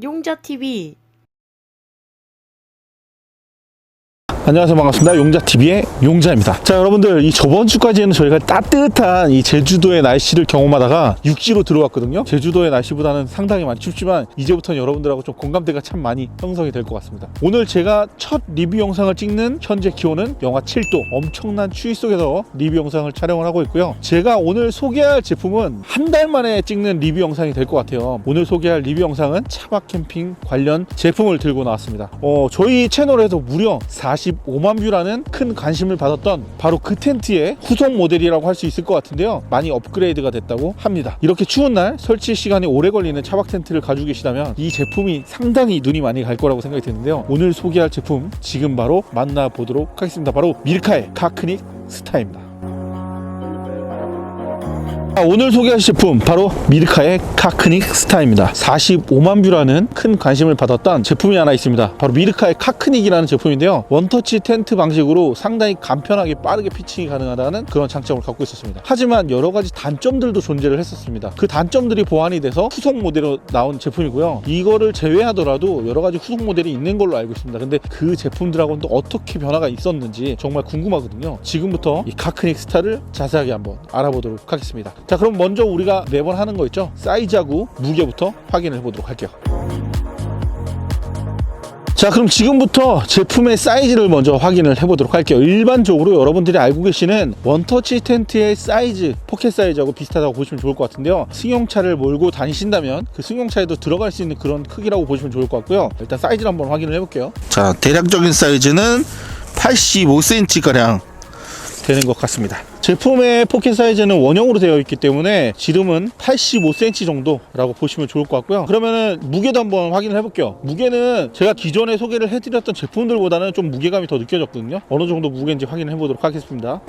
용자TV. 안녕하세요, 반갑습니다. 용자TV의 용자입니다. 자, 여러분들, 이 저번 주까지는 저희가 따뜻한 이 제주도의 날씨를 경험하다가 육지로 들어왔거든요. 제주도의 날씨보다는 상당히 많이 춥지만 이제부터는 여러분들하고 좀 공감대가 참 많이 형성이 될 것 같습니다. 오늘 제가 첫 리뷰 영상을 찍는 현재 기온은 영하 7도, 엄청난 추위 속에서 리뷰 영상을 촬영을 하고 있고요. 제가 오늘 소개할 제품은 한 달 만에 찍는 리뷰 영상이 될 것 같아요. 오늘 소개할 리뷰 영상은 차박 캠핑 관련 제품을 들고 나왔습니다. 저희 채널에서 무려 45만 뷰라는 큰 관심을 받았던 바로 그 텐트의 후속 모델이라고 할 수 있을 것 같은데요. 많이 업그레이드가 됐다고 합니다. 이렇게 추운 날 설치 시간이 오래 걸리는 차박 텐트를 가지고 계시다면 이 제품이 상당히 눈이 많이 갈 거라고 생각이 드는데요. 오늘 소개할 제품 지금 바로 만나보도록 하겠습니다. 바로 밀카의 카크닉 스타입니다. 오늘 소개할 제품 바로 밀카의 카크닉 스타입니다. 45만 뷰라는 큰 관심을 받았던 제품이 하나 있습니다. 바로 밀카의 카크닉이라는 제품인데요. 원터치 텐트 방식으로 상당히 간편하게 빠르게 피칭이 가능하다는 그런 장점을 갖고 있었습니다. 하지만 여러 가지 단점들도 존재를 했었습니다. 그 단점들이 보완이 돼서 후속 모델로 나온 제품이고요. 이거를 제외하더라도 여러 가지 후속 모델이 있는 걸로 알고 있습니다. 근데 그 제품들하고는 또 어떻게 변화가 있었는지 정말 궁금하거든요. 지금부터 이 카크닉 스타를 자세하게 한번 알아보도록 하겠습니다. 자, 그럼 먼저 우리가 매번 하는 거 있죠? 사이즈하고 무게부터 확인을 해보도록 할게요. 자, 그럼 지금부터 제품의 사이즈를 먼저 확인을 해보도록 할게요. 일반적으로 여러분들이 알고 계시는 원터치 텐트의 사이즈, 포켓 사이즈하고 비슷하다고 보시면 좋을 것 같은데요. 승용차를 몰고 다니신다면 그 승용차에도 들어갈 수 있는 그런 크기라고 보시면 좋을 것 같고요. 일단 사이즈를 한번 확인을 해볼게요. 자, 대략적인 사이즈는 85cm가량 되는 것 같습니다. 제품의 포켓 사이즈는 원형으로 되어 있기 때문에 지름은 85cm 정도라고 보시면 좋을 것 같고요. 그러면은 무게도 한번 확인을 해볼게요. 무게는 제가 기존에 소개를 해드렸던 제품들보다는 좀 무게감이 더 느껴졌거든요. 어느 정도 무게인지 확인을 해보도록 하겠습니다.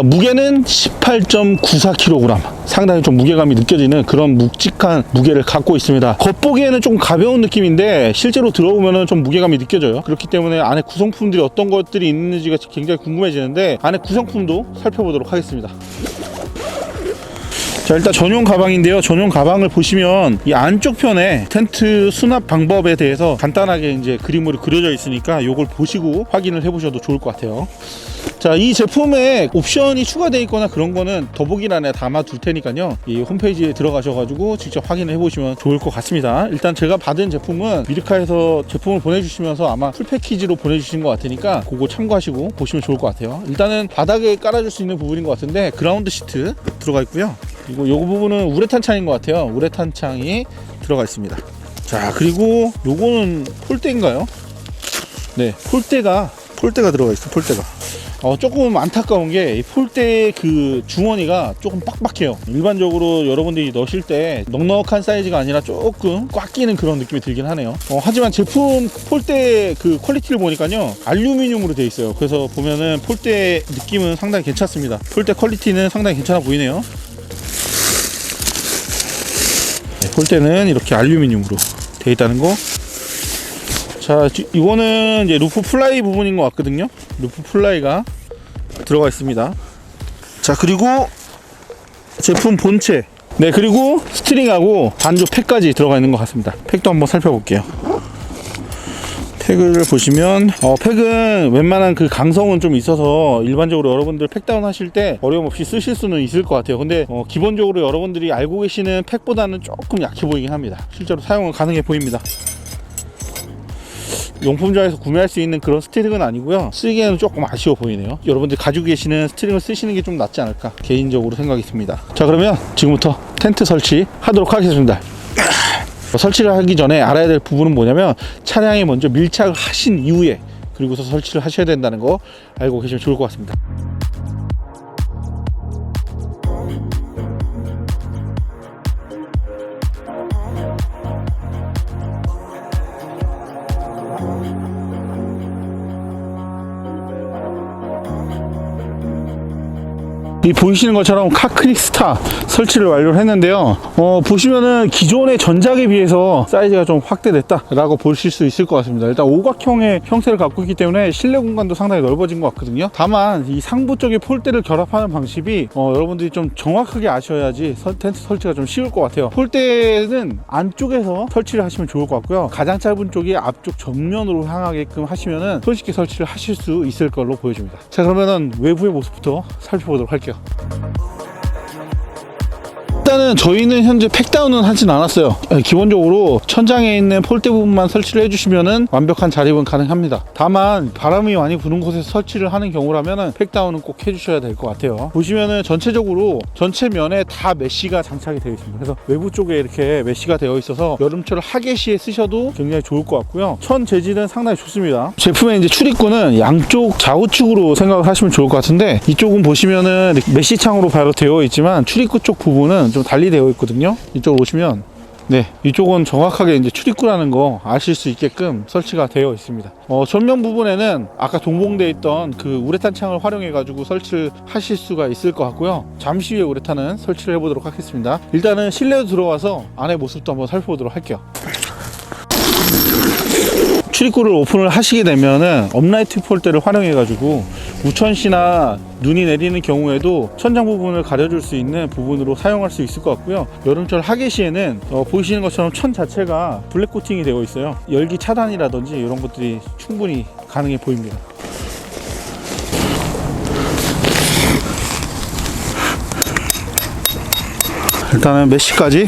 무게는 18.94kg, 상당히 좀 무게감이 느껴지는 그런 묵직한 무게를 갖고 있습니다. 겉보기에는 좀 가벼운 느낌인데 실제로 들어보면 좀 무게감이 느껴져요. 그렇기 때문에 안에 구성품들이 어떤 것들이 있는지가 굉장히 궁금해지는데 안에 구성품도 살펴보도록 하겠습니다. 자, 일단 전용 가방인데요. 전용 가방을 보시면 이 안쪽 편에 텐트 수납 방법에 대해서 간단하게 이제 그림으로 그려져 있으니까 이걸 보시고 확인을 해보셔도 좋을 것 같아요. 자, 이 제품에 옵션이 추가되어 있거나 그런 거는 더보기란에 담아둘 테니까요. 이 홈페이지에 들어가셔가지고 직접 확인을 해보시면 좋을 것 같습니다. 일단 제가 받은 제품은 밀카에서 제품을 보내주시면서 아마 풀 패키지로 보내주신 것 같으니까 그거 참고하시고 보시면 좋을 것 같아요. 일단은 바닥에 깔아줄 수 있는 부분인 것 같은데 그라운드 시트 들어가 있고요. 그리고 요 부분은 우레탄 창인 것 같아요. 우레탄 창이 들어가 있습니다. 자, 그리고 요거는 폴대인가요? 네, 폴대가 들어가 있어. 폴대가 조금 안타까운 게 이 폴대 그 주머니가 조금 빡빡해요. 일반적으로 여러분들이 넣으실 때 넉넉한 사이즈가 아니라 조금 꽉 끼는 그런 느낌이 들긴 하네요. 하지만 제품 폴대 그 퀄리티를 보니까요, 알루미늄으로 되어 있어요. 그래서 보면은 폴대 느낌은 상당히 괜찮습니다. 폴대 퀄리티는 상당히 괜찮아 보이네요. 네, 폴대는 이렇게 알루미늄으로 되어 있다는 거. 자, 이거는 이제 루프 플라이 부분인 것 같거든요. 루프 플라이가 들어가 있습니다. 자, 그리고 제품 본체, 네, 그리고 스트링하고 반조 팩까지 들어가 있는 것 같습니다. 팩도 한번 살펴볼게요. 팩을 보시면 팩은 웬만한 그 강성은 좀 있어서 일반적으로 여러분들 팩다운 하실 때 어려움 없이 쓰실 수는 있을 것 같아요. 근데 기본적으로 여러분들이 알고 계시는 팩보다는 조금 약해 보이긴 합니다. 실제로 사용은 가능해 보입니다. 용품점에서 구매할 수 있는 그런 스트링은 아니고요. 쓰기에는 조금 아쉬워 보이네요. 여러분들 가지고 계시는 스트링을 쓰시는 게 좀 낫지 않을까 개인적으로 생각이 듭니다. 자, 그러면 지금부터 텐트 설치 하도록 하겠습니다. 설치를 하기 전에 알아야 될 부분은 뭐냐면 차량에 먼저 밀착을 하신 이후에 그리고서 설치를 하셔야 된다는 거 알고 계시면 좋을 것 같습니다. 이 보이시는 것처럼 카크닉스타 설치를 완료를 했는데요. 보시면은 기존의 전작에 비해서 사이즈가 좀 확대됐다라고 보실 수 있을 것 같습니다. 일단 오각형의 형태를 갖고 있기 때문에 실내 공간도 상당히 넓어진 것 같거든요. 다만 이 상부 쪽에 폴대를 결합하는 방식이 여러분들이 좀 정확하게 아셔야지 텐트 설치가 좀 쉬울 것 같아요. 폴대는 안쪽에서 설치를 하시면 좋을 것 같고요. 가장 짧은 쪽이 앞쪽 정면으로 향하게끔 하시면은 손쉽게 설치를 하실 수 있을 걸로 보여집니다. 자, 그러면은 외부의 모습부터 살펴보도록 할게요. 일단은 저희는 현재 팩다운은 하진 않았어요. 기본적으로 천장에 있는 폴대 부분만 설치를 해주시면은 완벽한 자립은 가능합니다. 다만 바람이 많이 부는 곳에서 설치를 하는 경우라면은 팩다운은 꼭 해주셔야 될 것 같아요. 보시면은 전체적으로 전체 면에 다 메쉬가 장착이 되어 있습니다. 그래서 외부 쪽에 이렇게 메쉬가 되어 있어서 여름철 하계 시에 쓰셔도 굉장히 좋을 것 같고요. 천 재질은 상당히 좋습니다. 제품의 이제 출입구는 양쪽 좌우측으로 생각을 하시면 좋을 것 같은데, 이쪽은 보시면은 메쉬 창으로 바로 되어 있지만 출입구 쪽 부분은 좀 달리 되어 있거든요. 이쪽으로 오시면 이쪽은 정확하게 이제 출입구라는 거 아실 수 있게끔 설치가 되어 있습니다. 전면 부분에는 아까 동봉되어 있던 그 우레탄 창을 활용해 가지고 설치를 하실 수가 있을 것 같고요. 잠시 후에 우레탄은 설치를 해보도록 하겠습니다. 일단은 실내로 들어와서 안의 모습도 한번 살펴보도록 할게요. 출입구를 오픈을 하시게 되면은 업라이트 폴대를 활용해 가지고 우천시나 눈이 내리는 경우에도 천장 부분을 가려줄 수 있는 부분으로 사용할 수 있을 것 같고요. 여름철 하계 시에는 보이시는 것처럼 천 자체가 블랙 코팅이 되어 있어요. 열기 차단이라든지 이런 것들이 충분히 가능해 보입니다. 일단은 메쉬까지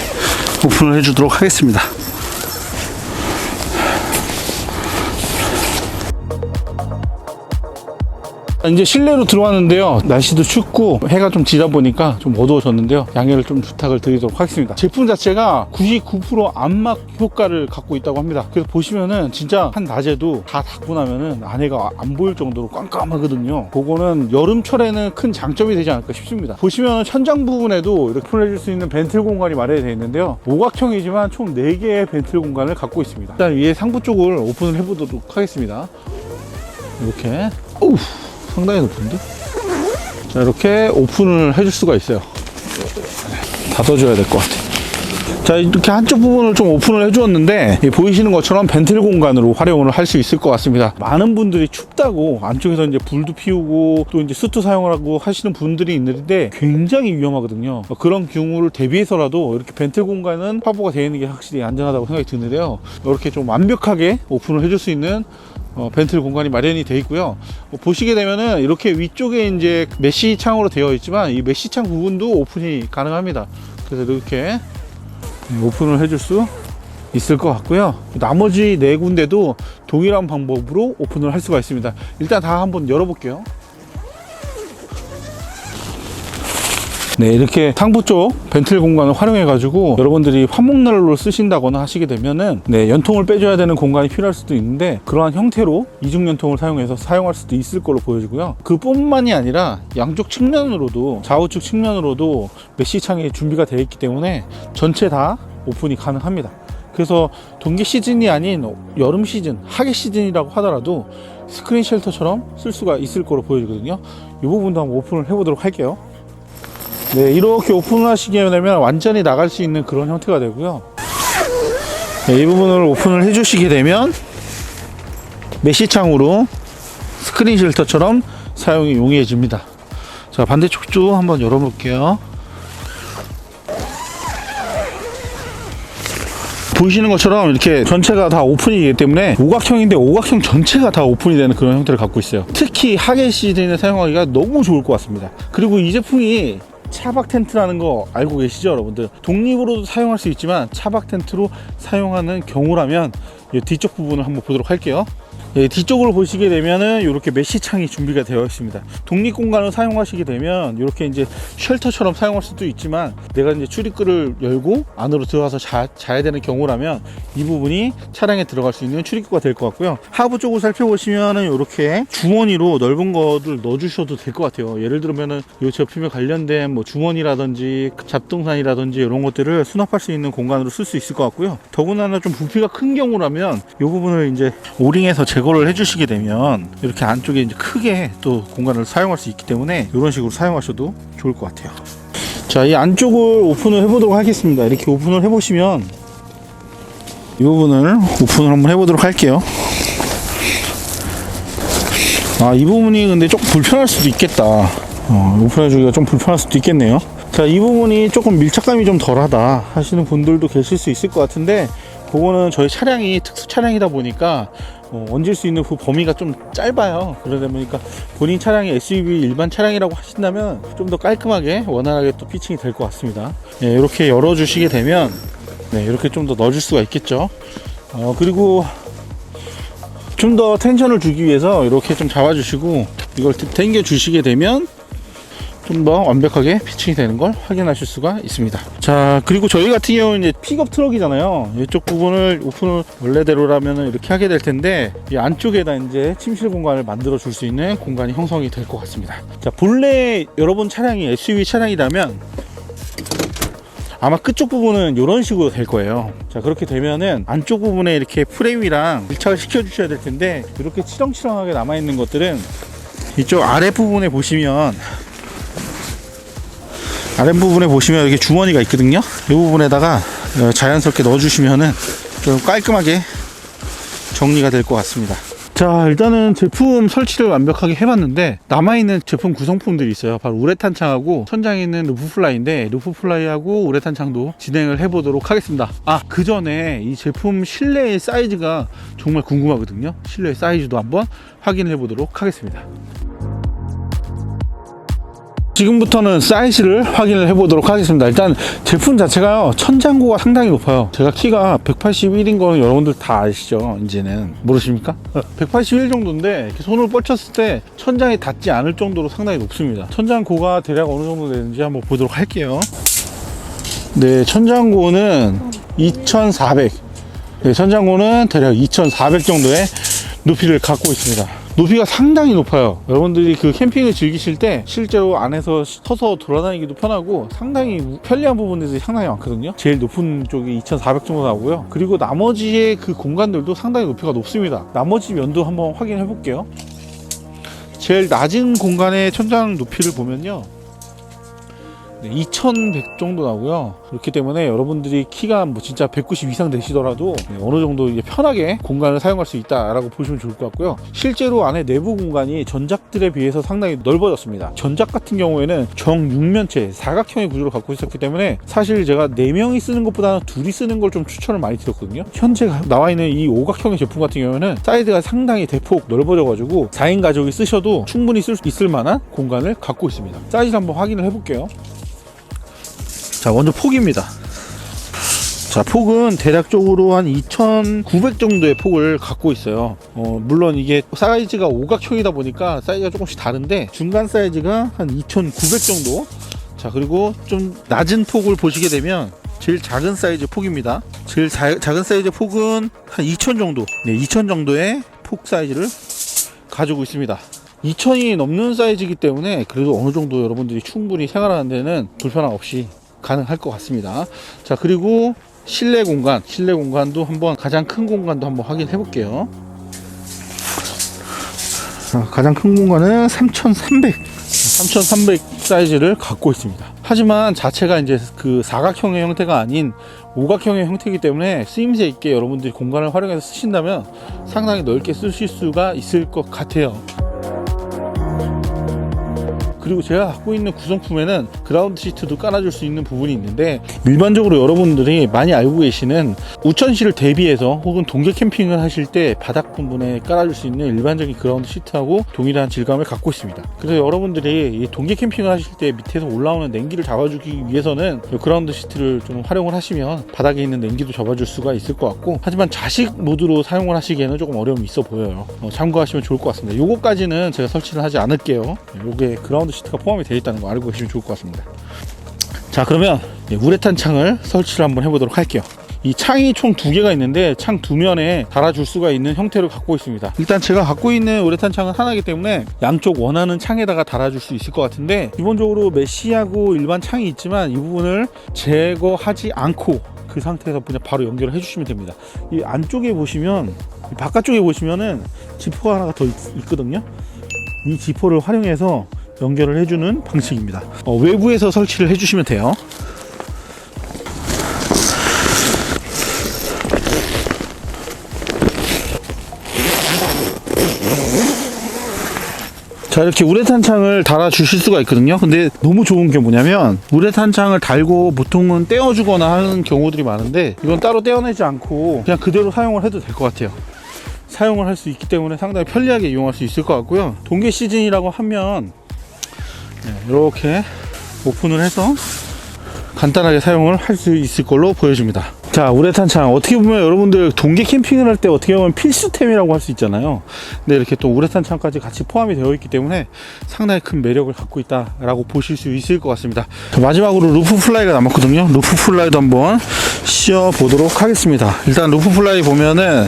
오픈을 해주도록 하겠습니다. 이제 실내로 들어왔는데요. 날씨도 춥고 해가 좀 지다 보니까 좀 어두워졌는데요. 양해를 좀 부탁을 드리도록 하겠습니다. 제품 자체가 99% 암막 효과를 갖고 있다고 합니다. 그래서 보시면은 진짜 한 낮에도 다 닫고 나면은 안에가 안 보일 정도로 깜깜하거든요. 그거는 여름철에는 큰 장점이 되지 않을까 싶습니다. 보시면 천장 부분에도 이렇게 오픈해줄 수 있는 벤틀 공간이 마련이 되어 있는데요. 오각형이지만 총 4개의 벤틀 공간을 갖고 있습니다. 일단 위에 상부 쪽을 오픈을 해보도록 하겠습니다. 이렇게 상당히 높은데? 자, 이렇게 오픈을 해줄 수가 있어요. 닫아줘야 될 것 같아요. 자, 이렇게 한쪽 부분을 좀 오픈을 해주었는데, 보이시는 것처럼 벤틀 공간으로 활용을 할 수 있을 것 같습니다. 많은 분들이 춥다고 안쪽에서 이제 불도 피우고 또 이제 수트 사용을 하고 하시는 분들이 있는데 굉장히 위험하거든요. 그런 경우를 대비해서라도 이렇게 벤틀 공간은 확보가 되어 있는 게 확실히 안전하다고 생각이 드는데요. 이렇게 좀 완벽하게 오픈을 해줄 수 있는 벤틀 공간이 마련이 되어 있고요. 보시게 되면은 이렇게 위쪽에 이제 메쉬 창으로 되어 있지만 이 메쉬 창 부분도 오픈이 가능합니다. 그래서 이렇게 오픈을 해줄 수 있을 것 같고요. 나머지 4군데도 동일한 방법으로 오픈을 할 수가 있습니다. 일단 다 한번 열어볼게요. 이렇게 상부 쪽 벤틀 공간을 활용해 가지고 여러분들이 화목난로를 쓰신다거나 하시게 되면은 연통을 빼줘야 되는 공간이 필요할 수도 있는데, 그러한 형태로 이중 연통을 사용해서 사용할 수도 있을 걸로 보여지고요. 그뿐만이 아니라 양쪽 측면으로도, 좌우측 측면으로도 메쉬 창이 준비가 되어 있기 때문에 전체 다 오픈이 가능합니다. 그래서 동계 시즌이 아닌 여름 시즌, 하계 시즌이라고 하더라도 스크린 쉘터처럼 쓸 수가 있을 거로 보여지거든요. 이 부분도 한번 오픈을 해보도록 할게요. 이렇게 오픈을 하시게 되면 완전히 나갈 수 있는 그런 형태가 되고요. 이 부분을 오픈을 해주시게 되면 메쉬 창으로 스크린 쉘터처럼 사용이 용이해집니다. 자, 반대쪽도 한번 열어볼게요. 보이시는 것처럼 이렇게 전체가 다 오픈이기 때문에 오각형인데 오각형 전체가 다 오픈이 되는 그런 형태를 갖고 있어요. 특히 하계 시즌에 사용하기가 너무 좋을 것 같습니다. 그리고 이 제품이 차박 텐트라는 거 알고 계시죠, 여러분들? 독립으로도 사용할 수 있지만 차박 텐트로 사용하는 경우라면 이 뒤쪽 부분을 한번 보도록 할게요. 뒤쪽으로 보시게 되면은 이렇게 메쉬 창이 준비가 되어 있습니다. 독립 공간을 사용하시게 되면 이렇게 이제 쉘터처럼 사용할 수도 있지만, 내가 이제 출입구를 열고 안으로 들어가서 자야 되는 경우라면 이 부분이 차량에 들어갈 수 있는 출입구가 될 것 같고요. 하부 쪽을 살펴보시면은 이렇게 주머니로 넓은 거를 넣어주셔도 될 것 같아요. 예를 들면은 이 제품에 관련된 뭐 주머니라든지 잡동사니라든지 이런 것들을 수납할 수 있는 공간으로 쓸 수 있을 것 같고요. 더군다나 좀 부피가 큰 경우라면 이 부분을 이제 오링해서 제거 제거를 해주시게 되면 이렇게 안쪽에 이제 크게 또 공간을 사용할 수 있기 때문에 이런 식으로 사용하셔도 좋을 것 같아요. 자, 이 안쪽을 오픈을 해보도록 하겠습니다. 이렇게 오픈을 해보시면 이 부분을 오픈을 한번 해보도록 할게요. 이 부분이 근데 조금 불편할 수도 있겠다. 오픈해주기가 좀 불편할 수도 있겠네요. 자, 이 부분이 조금 밀착감이 좀 덜하다 하시는 분들도 계실 수 있을 것 같은데, 그거는 저희 차량이 특수 차량이다 보니까 얹을 수 있는 그 범위가 좀 짧아요. 그러다 보니까 본인 차량이 SUV 일반 차량이라고 하신다면 좀 더 깔끔하게 원활하게 또 피칭이 될 것 같습니다. 네, 이렇게 열어주시게 되면 이렇게 좀 더 넣어줄 수가 있겠죠. 그리고 좀 더 텐션을 주기 위해서 이렇게 좀 잡아주시고 이걸 당겨 주시게 되면 좀 더 완벽하게 피칭이 되는 걸 확인하실 수가 있습니다. 자, 그리고 저희 같은 경우는 이제 픽업 트럭이잖아요. 이쪽 부분을 오픈을 원래대로라면 이렇게 하게 될 텐데, 이 안쪽에다 이제 침실 공간을 만들어 줄 수 있는 공간이 형성이 될 것 같습니다. 자, 본래 여러분 차량이 SUV 차량이라면 아마 끝쪽 부분은 이런 식으로 될 거예요. 자, 그렇게 되면은 안쪽 부분에 이렇게 프레임이랑 밀착을 시켜 주셔야 될 텐데, 이렇게 치렁치렁하게 남아 있는 것들은 이쪽 아랫부분에 보시면 이렇게 주머니가 있거든요. 이 부분에다가 자연스럽게 넣어주시면은 좀 깔끔하게 정리가 될 것 같습니다. 자, 일단은 제품 설치를 완벽하게 해봤는데 남아있는 제품 구성품들이 있어요. 바로 우레탄 창하고 천장에 있는 루프플라이인데, 루프플라이하고 우레탄 창도 진행을 해보도록 하겠습니다. 그 전에 이 제품 실내의 사이즈가 정말 궁금하거든요. 실내 사이즈도 한번 확인해 보도록 하겠습니다. 지금부터는 사이즈를 확인을 해보도록 하겠습니다. 일단 제품 자체가요, 천장고가 상당히 높아요. 제가 키가 181인 거는 여러분들 다 아시죠? 이제는 모르십니까? 181 정도인데 이렇게 손을 뻗쳤을 때 천장에 닿지 않을 정도로 상당히 높습니다. 천장고가 대략 어느 정도 되는지 한번 보도록 할게요. 네, 천장고는 2400. 네, 천장고는 대략 2400 정도의 높이를 갖고 있습니다. 높이가 상당히 높아요. 여러분들이 그 캠핑을 즐기실 때 실제로 안에서 서서 돌아다니기도 편하고 상당히 편리한 부분들이 상당히 많거든요. 제일 높은 쪽이 2400 정도 나오고요. 그리고 나머지의 그 공간들도 상당히 높이가 높습니다. 나머지 면도 한번 확인해 볼게요. 제일 낮은 공간의 천장 높이를 보면요, 2100 정도 나오고요. 그렇기 때문에 여러분들이 키가 뭐 진짜 190 이상 되시더라도 어느 정도 이제 편하게 공간을 사용할 수 있다라고 보시면 좋을 것 같고요. 실제로 안에 내부 공간이 전작들에 비해서 상당히 넓어졌습니다. 전작 같은 경우에는 정육면체 사각형의 구조를 갖고 있었기 때문에 사실 제가 4명이 쓰는 것보다는 2이 쓰는 걸 좀 추천을 많이 드렸거든요. 현재 나와 있는 이 오각형의 제품 같은 경우에는 사이즈가 상당히 대폭 넓어져 가지고 4인 가족이 쓰셔도 충분히 쓸 수 있을 만한 공간을 갖고 있습니다. 사이즈 한번 확인을 해 볼게요. 자, 먼저 폭입니다. 자, 폭은 대략적으로 한 2900 정도의 폭을 갖고 있어요. 물론 이게 사이즈가 오각형이다 보니까 사이즈가 조금씩 다른데 중간 사이즈가 한 2900 정도. 자, 그리고 좀 낮은 폭을 보시게 되면 제일 작은 사이즈 폭입니다. 제일 작은 사이즈 폭은 한 2000 정도. 네, 2000 정도의 폭 사이즈를 가지고 있습니다. 2000이 넘는 사이즈이기 때문에 그래도 어느 정도 여러분들이 충분히 생활하는 데는 불편함 없이 가능할 것 같습니다. 자, 그리고 실내 공간도 한번, 가장 큰 공간도 한번 확인해 볼게요. 가장 큰 공간은 3300 사이즈를 갖고 있습니다. 하지만 자체가 이제 그 사각형의 형태가 아닌 오각형의 형태이기 때문에 쓰임새 있게 여러분들이 공간을 활용해서 쓰신다면 상당히 넓게 쓰실 수가 있을 것 같아요. 그리고 제가 갖고 있는 구성품에는 그라운드 시트도 깔아줄 수 있는 부분이 있는데, 일반적으로 여러분들이 많이 알고 계시는 우천시를 대비해서 혹은 동계 캠핑을 하실 때 바닥 부분에 깔아줄 수 있는 일반적인 그라운드 시트하고 동일한 질감을 갖고 있습니다. 그래서 여러분들이 이 동계 캠핑을 하실 때 밑에서 올라오는 냉기를 잡아주기 위해서는 그라운드 시트를 좀 활용을 하시면 바닥에 있는 냉기도 잡아줄 수가 있을 것 같고, 하지만 자식 모드로 사용을 하시기에는 조금 어려움이 있어 보여요. 참고하시면 좋을 것 같습니다. 요거까지는 제가 설치를 하지 않을게요. 요게 그라운드 시트가 포함이 되어 있다는 거 알고 계시면 좋을 것 같습니다. 자, 그러면 우레탄 창을 설치를 한번 해보도록 할게요. 이 창이 총 2개가 있는데 창 2면에 달아줄 수가 있는 형태를 갖고 있습니다. 일단 제가 갖고 있는 우레탄 창은 하나이기 때문에 양쪽 원하는 창에다가 달아줄 수 있을 것 같은데, 기본적으로 메쉬하고 일반 창이 있지만 이 부분을 제거하지 않고 그 상태에서 그냥 바로 연결을 해주시면 됩니다. 이 안쪽에 보시면, 이 바깥쪽에 보시면은 지퍼가 하나가 더 있거든요. 이 지퍼를 활용해서 연결을 해주는 방식입니다. 외부에서 설치를 해주시면 돼요. 자, 이렇게 우레탄 창을 달아 주실 수가 있거든요. 근데 너무 좋은 게 뭐냐면, 우레탄 창을 달고 보통은 떼어주거나 하는 경우들이 많은데, 이건 따로 떼어내지 않고 그냥 그대로 사용을 해도 될 것 같아요. 사용을 할 수 있기 때문에 상당히 편리하게 이용할 수 있을 것 같고요. 동계 시즌이라고 하면 이렇게 오픈을 해서 간단하게 사용을 할 수 있을 걸로 보여집니다. 자, 우레탄 창 어떻게 보면 여러분들 동계 캠핑을 할 때 어떻게 보면 필수템이라고 할 수 있잖아요. 근데 이렇게 또 우레탄 창까지 같이 포함이 되어 있기 때문에 상당히 큰 매력을 갖고 있다라고 보실 수 있을 것 같습니다. 자, 마지막으로 루프 플라이가 남았거든요. 루프 플라이도 한번 씌워 보도록 하겠습니다. 일단 루프 플라이 보면은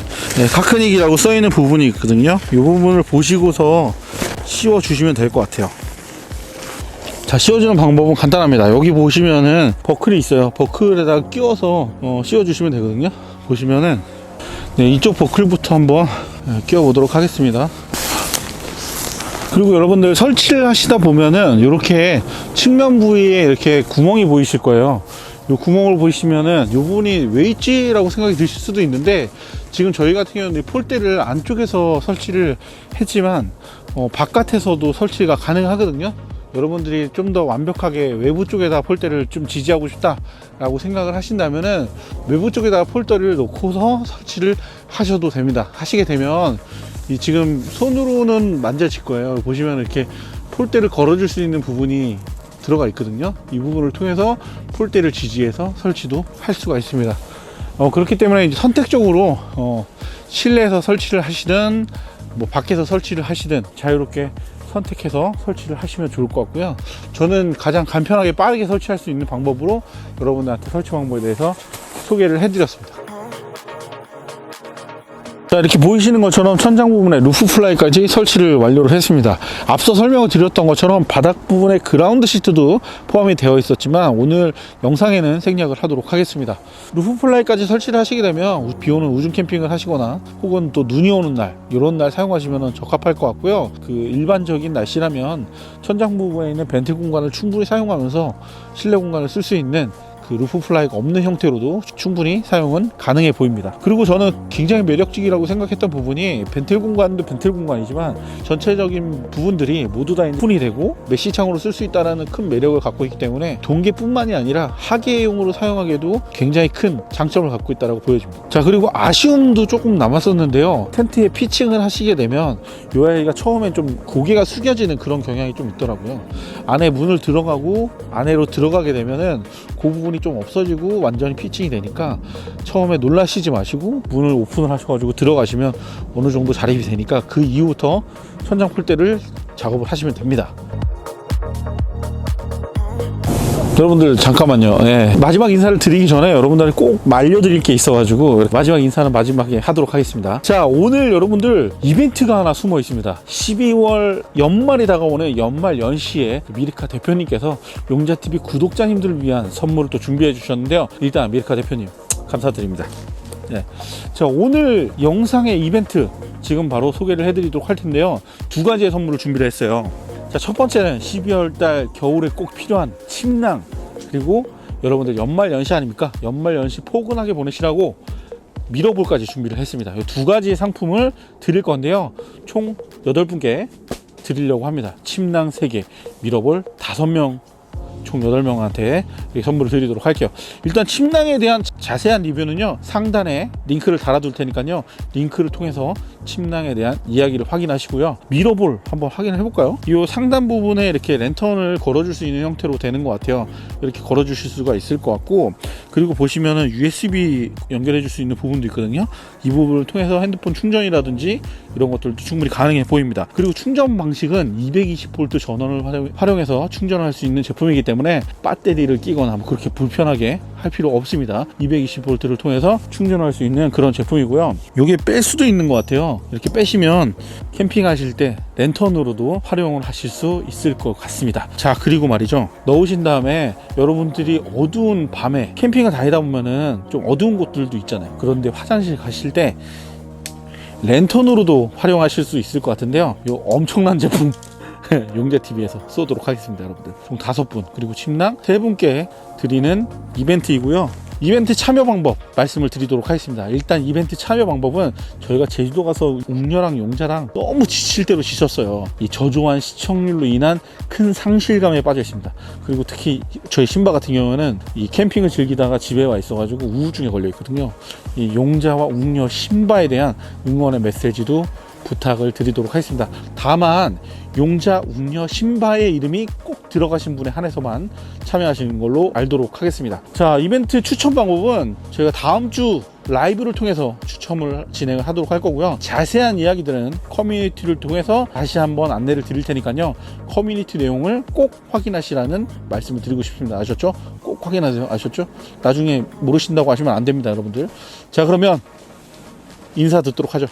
카크닉이라고 써 있는 부분이 있거든요. 이 부분을 보시고서 씌워 주시면 될 것 같아요. 자, 씌워주는 방법은 간단합니다. 여기 보시면은 버클이 있어요. 버클에다가 끼워서 씌워주시면 되거든요. 보시면은 이쪽 버클부터 한번 끼워 보도록 하겠습니다. 그리고 여러분들 설치를 하시다 보면은 이렇게 측면 부위에 이렇게 구멍이 보이실 거예요. 이 구멍을 보시면은 이 부분이 왜 있지라고 생각이 드실 수도 있는데, 지금 저희 같은 경우는 폴대를 안쪽에서 설치를 했지만 바깥에서도 설치가 가능하거든요. 여러분들이 좀 더 완벽하게 외부 쪽에다 폴대를 좀 지지하고 싶다 라고 생각을 하신다면은 외부 쪽에다 폴대를 놓고서 설치를 하셔도 됩니다. 하시게 되면 지금 손으로는 만져질 거예요. 보시면 이렇게 폴대를 걸어줄 수 있는 부분이 들어가 있거든요. 이 부분을 통해서 폴대를 지지해서 설치도 할 수가 있습니다. 그렇기 때문에 이제 선택적으로 실내에서 설치를 하시든 뭐 밖에서 설치를 하시든 자유롭게 선택해서 설치를 하시면 좋을 것 같고요. 저는 가장 간편하게 빠르게 설치할 수 있는 방법으로 여러분들한테 설치 방법에 대해서 소개를 해드렸습니다. 자, 이렇게 보이시는 것처럼 천장 부분에 루프 플라이까지 설치를 완료를 했습니다. 앞서 설명을 드렸던 것처럼 바닥 부분에 그라운드 시트도 포함이 되어 있었지만 오늘 영상에는 생략을 하도록 하겠습니다. 루프 플라이까지 설치를 하시게 되면 비 오는 우중 캠핑을 하시거나 혹은 또 눈이 오는 날, 이런 날 사용하시면 적합할 것 같고요. 그 일반적인 날씨라면 천장 부분에 있는 벤트 공간을 충분히 사용하면서 실내 공간을 쓸 수 있는 그 루프 플라이가 없는 형태로도 충분히 사용은 가능해 보입니다. 그리고 저는 굉장히 매력적이라고 생각했던 부분이 벤틀 공간도 벤틀 공간이지만 전체적인 부분들이 모두 다 오픈이 되고 메쉬 창으로 쓸 수 있다는 큰 매력을 갖고 있기 때문에 동계뿐만이 아니라 하계용으로 사용하기에도 굉장히 큰 장점을 갖고 있다고 보여집니다. 자, 그리고 아쉬움도 조금 남았었는데요. 텐트에 피칭을 하시게 되면 이 아이가 처음엔 좀 고개가 숙여지는 그런 경향이 좀 있더라고요. 안에 문을 들어가고 안으로 들어가게 되면은 그 부분이 좀 없어지고 완전히 피칭이 되니까 처음에 놀라시지 마시고 문을 오픈을 하셔가지고 들어가시면 어느 정도 자립이 되니까 그 이후부터 천장 폴대를 작업을 하시면 됩니다. 여러분들 잠깐만요. 마지막 인사를 드리기 전에 여러분들한테 꼭 알려드릴 게 있어가지고 마지막 인사는 마지막에 하도록 하겠습니다. 자, 오늘 여러분들 이벤트가 하나 숨어 있습니다. 12월 연말이 다가오는 연말 연시에 미리카 대표님께서 용자TV 구독자님들을 위한 선물을 또 준비해 주셨는데요. 일단 미리카 대표님 감사드립니다. 자, 오늘 영상의 이벤트 지금 바로 소개를 해드리도록 할 텐데요. 두 가지의 선물을 준비를 했어요. 자, 첫 번째는 12월달 겨울에 꼭 필요한 침낭, 그리고 여러분들 연말 연시 아닙니까? 연말 연시 포근하게 보내시라고 미러볼까지 준비를 했습니다. 이 두 가지의 상품을 드릴 건데요. 총 8분께 드리려고 합니다. 침낭 3개, 미러볼 5명, 총 8명한테 선물을 드리도록 할게요. 일단 침낭에 대한 자세한 리뷰는요, 상단에 링크를 달아둘 테니까요, 링크를 통해서 침낭에 대한 이야기를 확인하시고요. 미러볼 한번 확인을 해볼까요? 이 상단 부분에 이렇게 랜턴을 걸어줄 수 있는 형태로 되는 것 같아요. 이렇게 걸어주실 수가 있을 것 같고, 그리고 보시면은 USB 연결해 줄 수 있는 부분도 있거든요. 이 부분을 통해서 핸드폰 충전이라든지 이런 것들도 충분히 가능해 보입니다. 그리고 충전 방식은 220V 전원을 활용해서 충전할 수 있는 제품이기 때문에 배터리를 끼거나 뭐 그렇게 불편하게 할 필요 없습니다. 220V를 통해서 충전할 수 있는 그런 제품이고요. 이게 뺄 수도 있는 것 같아요. 있어요. 이렇게 빼시면 캠핑하실 때 랜턴으로도 활용을 하실 수 있을 것 같습니다. 자, 그리고 말이죠, 넣으신 다음에 여러분들이 어두운 밤에 캠핑을 다니다 보면은 좀 어두운 곳들도 있잖아요. 그런데 화장실 가실 때 랜턴으로도 활용하실 수 있을 것 같은데요, 요 엄청난 제품 용자TV에서 쏘도록 하겠습니다. 여러분들 총 5분, 그리고 침낭 3분께 드리는 이벤트이고요. 이벤트 참여 방법 말씀을 드리도록 하겠습니다. 일단 이벤트 참여 방법은, 저희가 제주도 가서 웅녀랑 용자랑 너무 지칠 대로 지쳤어요. 이 저조한 시청률로 인한 큰 상실감에 빠져 있습니다. 그리고 특히 저희 신바 같은 경우는 이 캠핑을 즐기다가 집에 와 있어가지고 우울증에 걸려 있거든요. 이 용자와 웅녀 신바에 대한 응원의 메시지도 부탁을 드리도록 하겠습니다. 다만 용자, 웅녀, 신바의 이름이 꼭 들어가신 분에 한해서만 참여하시는 걸로 알도록 하겠습니다. 자, 이벤트 추천 방법은 저희가 다음 주 라이브를 통해서 추첨을 진행을 하도록 할 거고요. 자세한 이야기들은 커뮤니티를 통해서 다시 한번 안내를 드릴 테니까요. 커뮤니티 내용을 꼭 확인하시라는 말씀을 드리고 싶습니다. 아셨죠? 꼭 확인하세요. 아셨죠? 나중에 모르신다고 하시면 안 됩니다, 여러분들. 자, 그러면 인사 듣도록 하죠.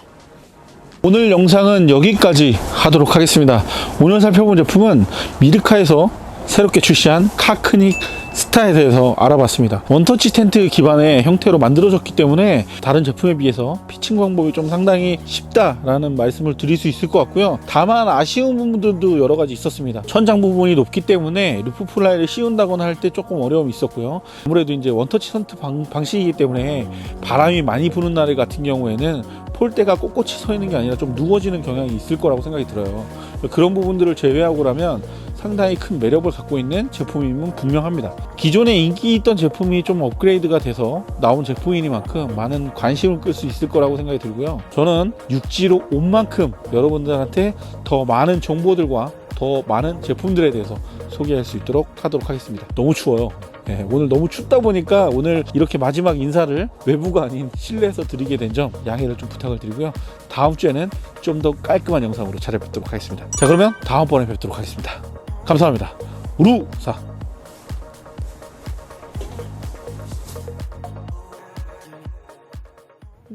오늘 영상은 여기까지 하도록 하겠습니다. 오늘 살펴본 제품은 미르카에서 새롭게 출시한 카크닉 스타에 대해서 알아봤습니다. 원터치 텐트 기반의 형태로 만들어졌기 때문에 다른 제품에 비해서 피칭 방법이 좀 상당히 쉽다라는 말씀을 드릴 수 있을 것 같고요. 다만 아쉬운 부분들도 여러 가지 있었습니다. 천장 부분이 높기 때문에 루프 플라이를 씌운다거나 할 때 조금 어려움이 있었고요. 아무래도 이제 원터치 텐트 방식이기 때문에 바람이 많이 부는 날 같은 경우에는 폴대가 꼿꼿이 서 있는 게 아니라 좀 누워지는 경향이 있을 거라고 생각이 들어요. 그런 부분들을 제외하고라면 상당히 큰 매력을 갖고 있는 제품임은 분명합니다. 기존에 인기 있던 제품이 좀 업그레이드가 돼서 나온 제품이니만큼 많은 관심을 끌 수 있을 거라고 생각이 들고요. 저는 육지로 온 만큼 여러분들한테 더 많은 정보들과 더 많은 제품들에 대해서 소개할 수 있도록 하도록 하겠습니다. 너무 추워요. 네, 오늘 너무 춥다 보니까 오늘 이렇게 마지막 인사를 외부가 아닌 실내에서 드리게 된 점 양해를 좀 부탁을 드리고요. 다음 주에는 좀 더 깔끔한 영상으로 찾아뵙도록 하겠습니다. 자, 그러면 다음번에 뵙도록 하겠습니다. 감사합니다. 우루사.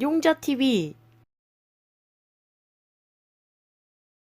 용자TV